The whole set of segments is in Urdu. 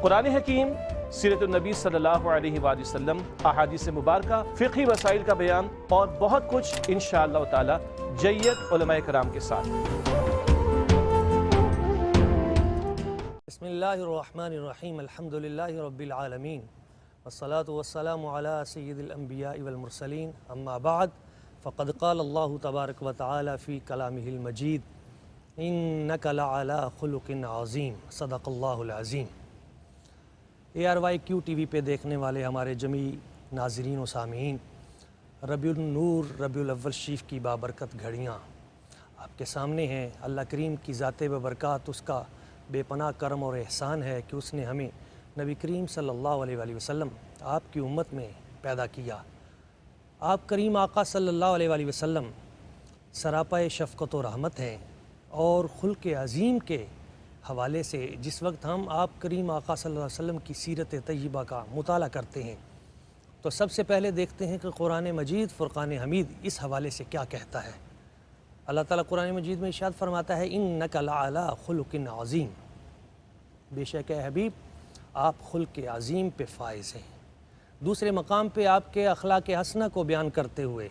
قرآن حکیم، سیرت النبی صلی اللہ علیہ وآلہ وسلم، احادیث مبارکہ، فقہی مسائل کا بیان اور بہت کچھ انشاءاللہ تعالی جید علماء کرام کے ساتھ۔ بسم اللہ الرحمن الرحیم، الحمدللہ رب العالمین، والصلاة والسلام علی سید الانبیاء والمرسلین، اما بعد فقد قال اللہ تبارک و تعالی فی کلامہ المجید انک لعلی خلق عظیم، صدق اللہ العظیم۔ ARYQ TV پہ دیکھنے والے ہمارے جمیع ناظرین و سامعین، ربیع النور ربیع الاول شریف کی بابرکت گھڑیاں آپ کے سامنے ہیں۔ اللہ کریم کی ذات ببرکات، اس کا بے پناہ کرم اور احسان ہے کہ اس نے ہمیں نبی کریم صلی اللہ علیہ وآلہ وسلم آپ کی امت میں پیدا کیا۔ آپ کریم آقا صلی اللہ علیہ وآلہ وسلم سراپا شفقت و رحمت ہیں، اور خلق عظیم کے حوالے سے جس وقت ہم آپ کریم آقا صلی اللہ علیہ وسلم کی سیرت طیبہ کا مطالعہ کرتے ہیں تو سب سے پہلے دیکھتے ہیں کہ قرآن مجید فرقان حمید اس حوالے سے کیا کہتا ہے۔ اللہ تعالیٰ قرآن مجید میں ارشاد فرماتا ہے انک لعلی خلق عظیم، بے شک اے حبیب آپ خلق عظیم پہ فائز ہیں۔ دوسرے مقام پہ آپ کے اخلاق حسنہ کو بیان کرتے ہوئے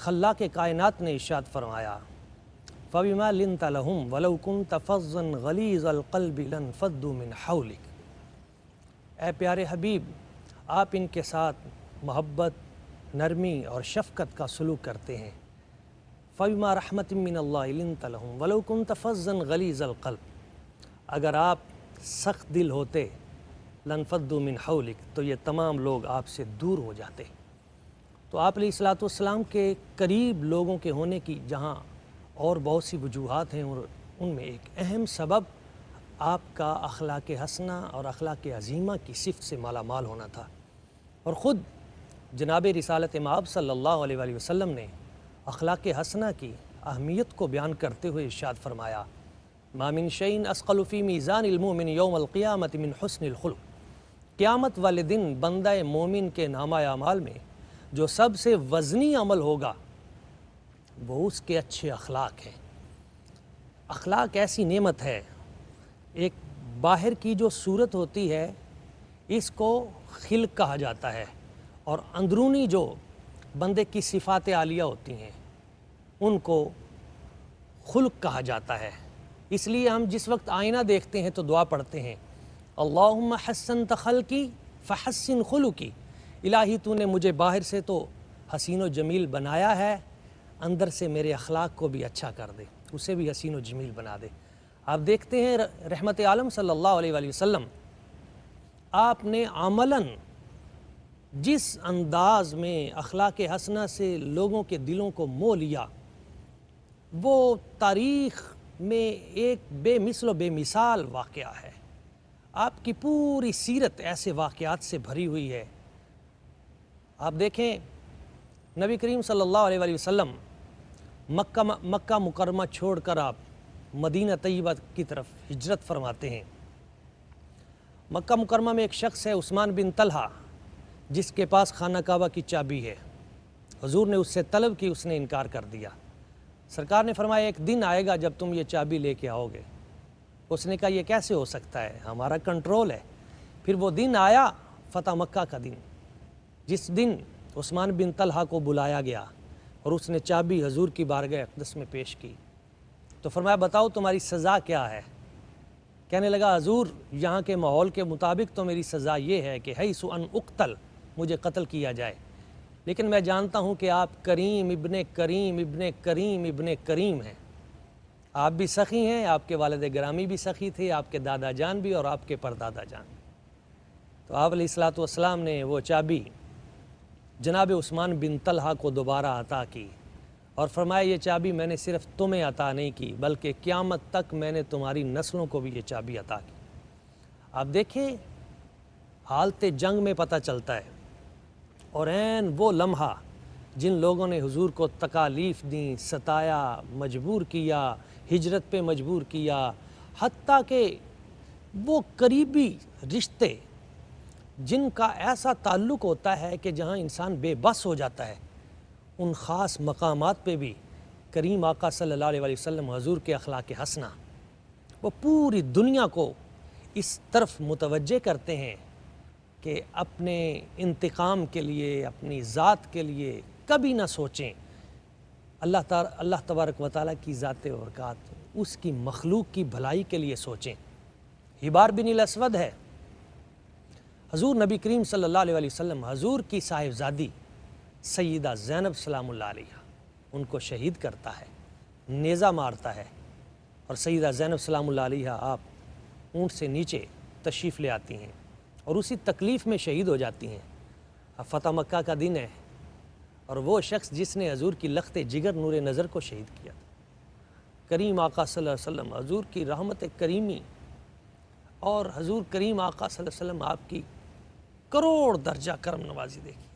خلاق کائنات نے ارشاد فرمایا فَبِمَا لِنْتَ لَهُمْ وَلَوْ كُنْتَ فَظًّا غَلِيظَ الْقَلْبِ لَانفَضُّوا مِنْ حَوْلِكَ، اے پیارے حبیب آپ ان کے ساتھ محبت، نرمی اور شفقت کا سلوک کرتے ہیں۔ فَبِمَا رَحْمَةٍ مِّنَ اللَّهِ لِنْتَ لَهُمْ وَلَوْ كُنْتَ فَظًّا غَلِيظَ الْقَلْبِ، اگر آپ سخت دل ہوتے لَانفَضُّوا مِنْ حَوْلِكَ تو یہ تمام لوگ آپ سے دور ہو جاتے۔ تو آپ علیہ الصلوۃ والسلام کے قریب لوگوں کے ہونے کی جہاں اور بہت سی وجوہات ہیں، اور ان میں ایک اہم سبب آپ کا اخلاق حسنہ اور اخلاق عظیمہ کی صفت سے مالا مال ہونا تھا۔ اور خود جناب رسالت مآب صلی اللہ علیہ وآلہ وسلم نے اخلاق حسنہ کی اہمیت کو بیان کرتے ہوئے ارشاد فرمایا ما من شیء اثقل فی میزان المؤمن یوم القیامۃ من حسن الخلق، قیامت والے دن بندہ مومن کے نامہ اعمال میں جو سب سے وزنی عمل ہوگا وہ اس کے اچھے اخلاق ہیں۔ اخلاق ایسی نعمت ہے، ایک باہر کی جو صورت ہوتی ہے اس کو خلق کہا جاتا ہے، اور اندرونی جو بندے کی صفات عالیہ ہوتی ہیں ان کو خلق کہا جاتا ہے۔ اس لیے ہم جس وقت آئینہ دیکھتے ہیں تو دعا پڑھتے ہیں اللہم حسنت خلقی فحسن خلقی، الہی تو نے مجھے باہر سے تو حسین و جمیل بنایا ہے، اندر سے میرے اخلاق کو بھی اچھا کر دے، اسے بھی حسین و جمیل بنا دے۔ آپ دیکھتے ہیں رحمت عالم صلی اللہ علیہ وآلہ وسلم آپ نے عملاً جس انداز میں اخلاق حسنہ سے لوگوں کے دلوں کو مو لیا وہ تاریخ میں ایک بے مثل و بے مثال واقعہ ہے۔ آپ کی پوری سیرت ایسے واقعات سے بھری ہوئی ہے۔ آپ دیکھیں نبی کریم صلی اللہ علیہ وآلہ وسلم مکہ مکرمہ چھوڑ کر آپ مدینہ طیبہ کی طرف ہجرت فرماتے ہیں۔ مکہ مکرمہ میں ایک شخص ہے عثمان بن طلحہ، جس کے پاس خانہ کعبہ کی چابی ہے۔ حضور نے اس سے طلب کی، اس نے انکار کر دیا۔ سرکار نے فرمایا ایک دن آئے گا جب تم یہ چابی لے کے آؤ گے۔ اس نے کہا یہ کیسے ہو سکتا ہے، ہمارا کنٹرول ہے۔ پھر وہ دن آیا، فتح مکہ کا دن، جس دن عثمان بن طلحہ کو بلایا گیا اور اس نے چابی حضور کی بارگاہ اقدس میں پیش کی۔ تو فرمایا بتاؤ تمہاری سزا کیا ہے؟ کہنے لگا حضور یہاں کے ماحول کے مطابق تو میری سزا یہ ہے کہ حیث ان اقتل، مجھے قتل کیا جائے، لیکن میں جانتا ہوں کہ آپ کریم ابن کریم ابن کریم ابن کریم ہیں، آپ بھی سخی ہیں، آپ کے والد گرامی بھی سخی تھے، آپ کے دادا جان بھی اور آپ کے پردادا جان۔ تو آپ علیہ الصلوۃ والسلام نے وہ چابی جناب عثمان بن طلحہ کو دوبارہ عطا کی اور فرمایا یہ چابی میں نے صرف تمہیں عطا نہیں کی بلکہ قیامت تک میں نے تمہاری نسلوں کو بھی یہ چابی عطا کی۔ آپ دیکھیں حالت جنگ میں پتہ چلتا ہے، اور عین وہ لمحہ جن لوگوں نے حضور کو تکالیف دیں، ستایا، مجبور کیا، ہجرت پہ مجبور کیا، حتیٰ کہ وہ قریبی رشتے جن کا ایسا تعلق ہوتا ہے کہ جہاں انسان بے بس ہو جاتا ہے، ان خاص مقامات پہ بھی کریم آقا صلی اللہ علیہ وسلم حضور کے اخلاق حسنہ وہ پوری دنیا کو اس طرف متوجہ کرتے ہیں کہ اپنے انتقام کے لیے، اپنی ذات کے لیے کبھی نہ سوچیں، اللہ تبارک و تعالیٰ کی ذات و برکات، اس کی مخلوق کی بھلائی کے لیے سوچیں۔ حبار بن الاسود ہے، حضور نبی کریم صلی اللہ علیہ وسلم حضور کی صاحبزادی سیدہ زینب سلام اللہ علیہ ان کو شہید کرتا ہے، نیزہ مارتا ہے، اور سیدہ زینب سلام اللہ علیہ آپ اونٹ سے نیچے تشریف لے آتی ہیں اور اسی تکلیف میں شہید ہو جاتی ہیں۔ اب فتح مکہ کا دن ہے، اور وہ شخص جس نے حضور کی لخت جگر نور نظر کو شہید کیا تھا، کریم آقا صلی اللہ علیہ وسلم، حضور کی رحمت کریمی اور حضور کریم آقا صلی اللہ علیہ وسلم آپ کی کروڑ درجہ کرم نوازی دیکھی،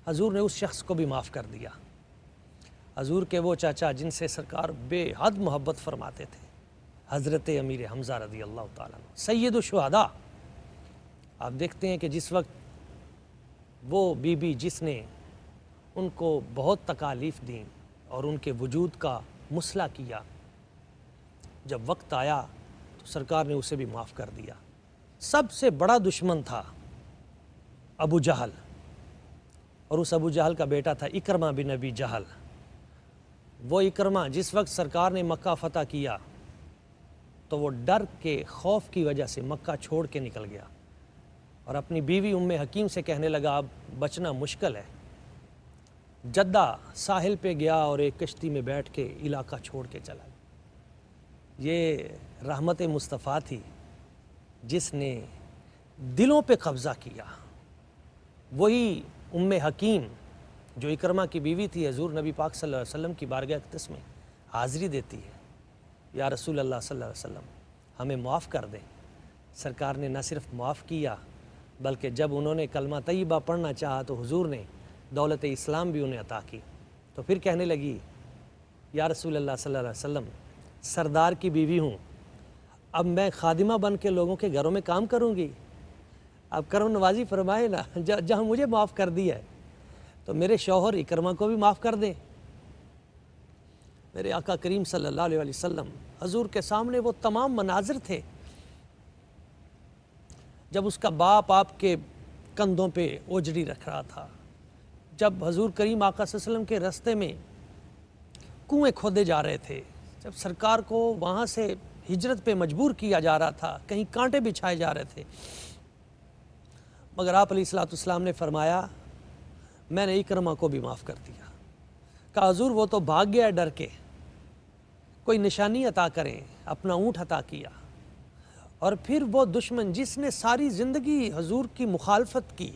حضور نے اس شخص کو بھی معاف کر دیا۔ حضور کے وہ چاچا جن سے سرکار بے حد محبت فرماتے تھے، حضرت امیر حمزہ رضی اللہ تعالیٰ عنہ، سید الشہداء، آپ دیکھتے ہیں کہ جس وقت وہ بی بی جس نے ان کو بہت تکالیف دیں اور ان کے وجود کا مصلح کیا، جب وقت آیا تو سرکار نے اسے بھی معاف کر دیا۔ سب سے بڑا دشمن تھا ابو جہل، اور اس ابو جہل کا بیٹا تھا اکرمہ بن ابی جہل۔ وہ اکرمہ جس وقت سرکار نے مکہ فتح کیا تو وہ ڈر کے خوف کی وجہ سے مکہ چھوڑ کے نکل گیا اور اپنی بیوی ام حکیم سے کہنے لگا اب بچنا مشکل ہے۔ جدہ ساحل پہ گیا اور ایک کشتی میں بیٹھ کے علاقہ چھوڑ کے چلا گیا۔ یہ رحمت مصطفیٰ تھی جس نے دلوں پہ قبضہ کیا۔ وہی ام حکیم جو اکرمہ کی بیوی تھی، حضور نبی پاک صلی اللہ علیہ وسلم کی بارگاہ اقدس میں حاضری دیتی ہے، یا رسول اللہ صلی اللہ علیہ وسلم ہمیں معاف کر دیں۔ سرکار نے نہ صرف معاف کیا بلکہ جب انہوں نے کلمہ طیبہ پڑھنا چاہا تو حضور نے دولت اسلام بھی انہیں عطا کی۔ تو پھر کہنے لگی یا رسول اللہ صلی اللہ علیہ وسلم سردار کی بیوی ہوں، اب میں خادمہ بن کے لوگوں کے گھروں میں کام کروں گی، اب کرم نوازی فرمائے نا، جہاں مجھے معاف کر دیا ہے تو میرے شوہر اکرمہ کو بھی معاف کر دیں۔ میرے آقا کریم صلی اللہ علیہ وسلم حضور کے سامنے وہ تمام مناظر تھے جب اس کا باپ آپ کے کندھوں پہ اوجڑی رکھ رہا تھا، جب حضور کریم آقا صلی اللہ علیہ وسلم کے رستے میں کنویں کھودے جا رہے تھے، جب سرکار کو وہاں سے ہجرت پہ مجبور کیا جا رہا تھا، کہیں کانٹے بچھائے جا رہے تھے، مگر آپ علیہ السلام نے فرمایا میں نے اکرمہ کو بھی معاف کر دیا۔ کہا حضور وہ تو بھاگ گیا ڈر کے، کوئی نشانی عطا کریں، اپنا اونٹ عطا کیا۔ اور پھر وہ دشمن جس نے ساری زندگی حضور کی مخالفت کی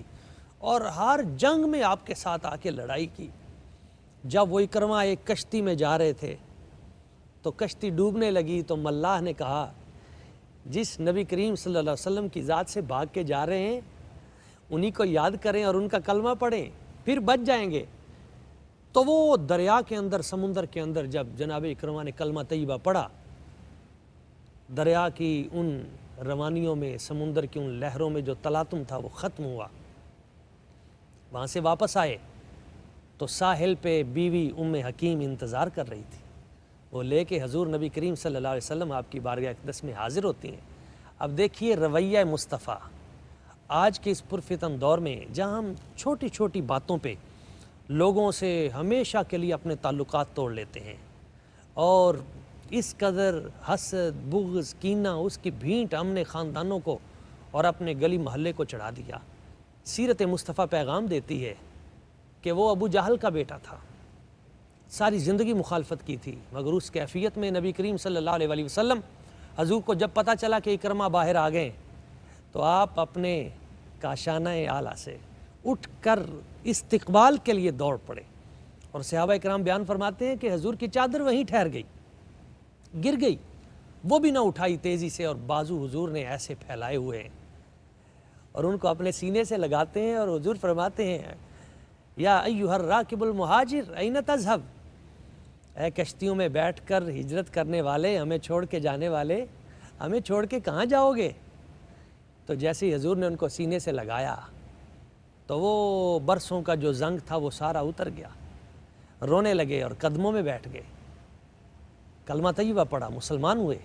اور ہر جنگ میں آپ کے ساتھ آ کے لڑائی کی، جب وہ اکرمہ ایک کشتی میں جا رہے تھے تو کشتی ڈوبنے لگی تو ملاح نے کہا جس نبی کریم صلی اللہ علیہ وسلم کی ذات سے بھاگ کے جا رہے ہیں انہی کو یاد کریں اور ان کا کلمہ پڑھیں، پھر بچ جائیں گے۔ تو وہ دریا کے اندر، سمندر کے اندر جب جناب اکرمہ نے کلمہ طیبہ پڑھا، دریا کی ان روانیوں میں، سمندر کی ان لہروں میں جو تلاطم تھا وہ ختم ہوا۔ وہاں سے واپس آئے تو ساحل پہ بیوی ام حکیم انتظار کر رہی تھی، وہ لے کے حضور نبی کریم صلی اللہ علیہ وسلم آپ کی بارگاہ اقدس میں حاضر ہوتی ہیں۔ اب دیکھیے رویہ مصطفیٰ آج کے اس پرفتن دور میں جہاں ہم چھوٹی چھوٹی باتوں پہ لوگوں سے ہمیشہ کے لیے اپنے تعلقات توڑ لیتے ہیں، اور اس قدر حسد، بغض، کینہ، اس کی بھینٹ ہم نے خاندانوں کو اور اپنے گلی محلے کو چڑھا دیا۔ سیرت مصطفیٰ پیغام دیتی ہے کہ وہ ابو جہل کا بیٹا تھا، ساری زندگی مخالفت کی تھی، مگر اس کیفیت میں نبی کریم صلی اللہ علیہ وسلم حضور کو جب پتہ چلا کہ اکرمہ باہر آ گئے تو آپ اپنے کاشانہ اعلیٰ سے اٹھ کر استقبال کے لیے دوڑ پڑے، اور صحابہ کرام بیان فرماتے ہیں کہ حضور کی چادر وہیں ٹھہر گئی، گر گئی، وہ بھی نہ اٹھائی تیزی سے، اور بازو حضور نے ایسے پھیلائے ہوئے ہیں اور ان کو اپنے سینے سے لگاتے ہیں، اور حضور فرماتے ہیں یا ایھا الراکب المہاجر این تذہب، اے کشتیوں میں بیٹھ کر ہجرت کرنے والے، ہمیں چھوڑ کے جانے والے، ہمیں چھوڑ کے کہاں جاؤ گے؟ تو جیسے ہی حضور نے ان کو سینے سے لگایا تو وہ برسوں کا جو زنگ تھا وہ سارا اتر گیا، رونے لگے اور قدموں میں بیٹھ گئے، کلمہ طیبہ پڑھا، مسلمان ہوئے،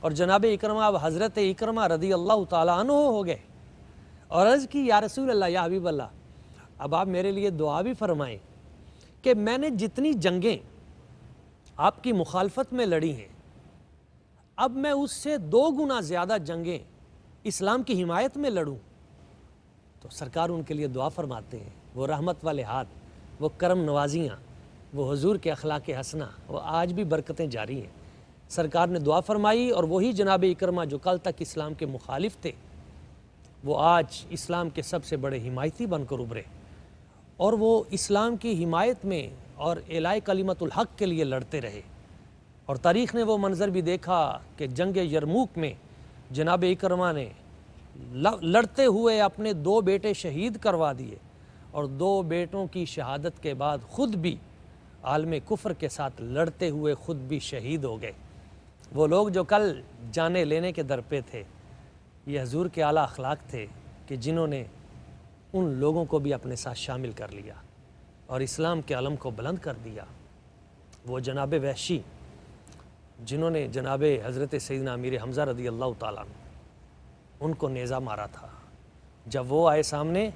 اور جناب اکرمہ اب حضرت اکرمہ رضی اللہ تعالیٰ عنہ ہو گئے اور عرض کی یا رسول اللہ یا حبیب اللہ اب آپ میرے لیے دعا بھی فرمائیں کہ میں نے جتنی جنگیں آپ کی مخالفت میں لڑی ہیں اب میں اس سے 2 گنا زیادہ جنگیں اسلام کی حمایت میں لڑوں. تو سرکار ان کے لیے دعا فرماتے ہیں. وہ رحمت والے ہاتھ، وہ کرم نوازیاں، وہ حضور کے اخلاق حسنہ، وہ آج بھی برکتیں جاری ہیں. سرکار نے دعا فرمائی اور وہی جناب اکرمہ جو کل تک اسلام کے مخالف تھے وہ آج اسلام کے سب سے بڑے حمایتی بن کر ابھرے اور وہ اسلام کی حمایت میں اور اعلاء کلمت الحق کے لیے لڑتے رہے. اور تاریخ نے وہ منظر بھی دیکھا کہ جنگ یرموک میں جناب اکرمہ نے لڑتے ہوئے اپنے 2 بیٹے شہید کروا دیے اور 2 بیٹوں کی شہادت کے بعد خود بھی عالم کفر کے ساتھ لڑتے ہوئے خود بھی شہید ہو گئے. وہ لوگ جو کل جانے لینے کے در پہ تھے یہ حضور کے اعلیٰ اخلاق تھے کہ جنہوں نے ان لوگوں کو بھی اپنے ساتھ شامل کر لیا اور اسلام کے علم کو بلند کر دیا. وہ جناب وحشی جنہوں نے جناب حضرت سیدنا امیر حمزہ رضی اللہ تعالیٰ عنہ ان کو نیزہ مارا تھا، جب وہ آئے سامنے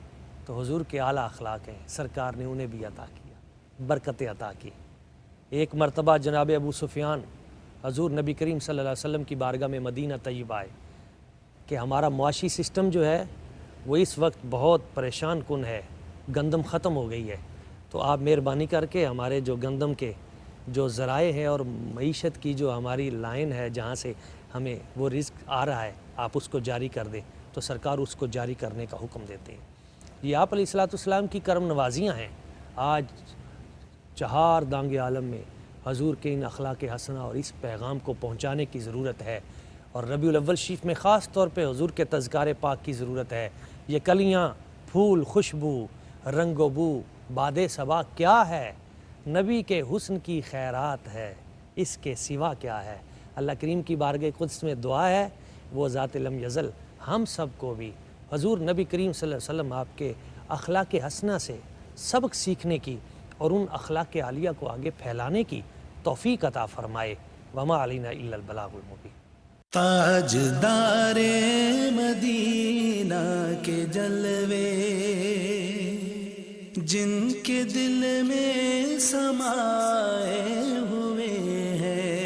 تو حضور کے اعلیٰ اخلاق ہیں، سرکار نے انہیں بھی عطا کیا، برکتیں عطا کی. ایک مرتبہ جناب ابو سفیان حضور نبی کریم صلی اللہ علیہ وسلم کی بارگاہ میں مدینہ طیبہ آئے کہ ہمارا معاشی سسٹم جو ہے وہ اس وقت بہت پریشان کن ہے، گندم ختم ہو گئی ہے، تو آپ مہربانی کر کے ہمارے جو گندم کے جو ذرائع ہیں اور معیشت کی جو ہماری لائن ہے جہاں سے ہمیں وہ رزق آ رہا ہے آپ اس کو جاری کر دیں. تو سرکار اس کو جاری کرنے کا حکم دیتے ہیں. یہ آپ علیہ السلام کی کرم نوازیاں ہیں. آج 4 دانگ عالم میں حضور کے ان اخلاق حسنہ اور اس پیغام کو پہنچانے کی ضرورت ہے اور ربیع الاول شریف میں خاص طور پہ حضور کے تذکار پاک کی ضرورت ہے. یہ کلیاں، پھول، خوشبو، رنگ و بو، باد صبا کیا ہے؟ نبی کے حسن کی خیرات ہے، اس کے سوا کیا ہے؟ اللہ کریم کی بارگاہ قدس میں دعا ہے وہ ذات لم یزل ہم سب کو بھی حضور نبی کریم صلی اللہ علیہ وسلم آپ کے اخلاق حسنہ سے سبق سیکھنے کی اور ان اخلاق عالیہ کو آگے پھیلانے کی توفیق عطا فرمائے. وما علینا الا البلاغ المبین. تاجدار مدینہ کے جلوے جن کے دل میں سمائے ہوئے ہیں،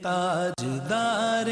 تاجدار